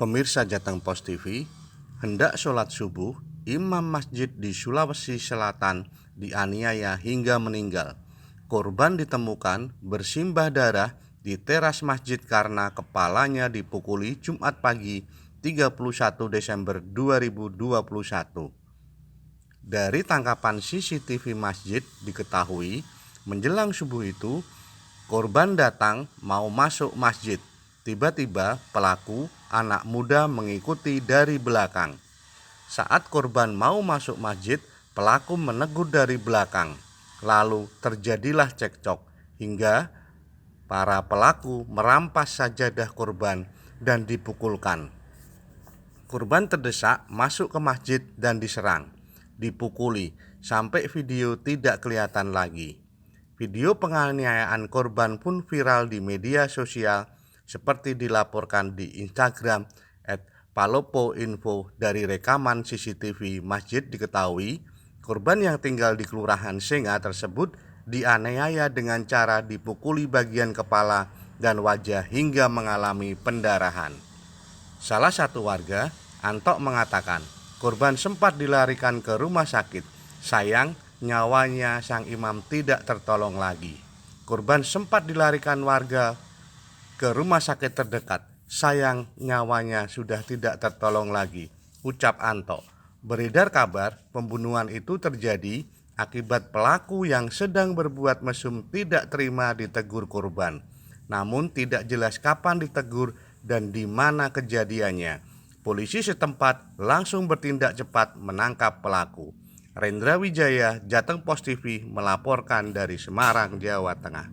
Pemirsa Jateng Pos TV, hendak sholat subuh, imam masjid di Sulawesi Selatan dianiaya hingga meninggal. Korban ditemukan bersimbah darah di teras masjid karena kepalanya dipukuli Jumat pagi 31 Desember 2021. Dari tangkapan CCTV masjid diketahui, menjelang subuh itu, korban datang mau masuk masjid. Tiba-tiba pelaku, anak muda, mengikuti dari belakang. Saat korban mau masuk masjid, pelaku menegur dari belakang. Lalu terjadilah cekcok hingga para pelaku merampas sajadah korban dan dipukulkan. Korban terdesak masuk ke masjid dan diserang, dipukuli sampai video tidak kelihatan lagi. Video penganiayaan korban pun viral di media sosial seperti dilaporkan di Instagram @palopoinfo. Dari rekaman CCTV masjid diketahui korban yang tinggal di Kelurahan Senga tersebut dianiaya dengan cara dipukuli bagian kepala dan wajah hingga mengalami pendarahan. Salah satu warga, Antok, mengatakan korban sempat dilarikan ke rumah sakit. Sayang, nyawanya sang imam tidak tertolong lagi. Korban sempat dilarikan warga ke rumah sakit terdekat. Sayang, nyawanya sudah tidak tertolong lagi, ucap Antok. Beredar kabar pembunuhan itu terjadi akibat pelaku yang sedang berbuat mesum tidak terima ditegur korban. Namun tidak jelas kapan ditegur dan di mana kejadiannya. Polisi setempat langsung bertindak cepat menangkap pelaku. Rendra Wijaya, Jateng Pos TV melaporkan dari Semarang, Jawa Tengah.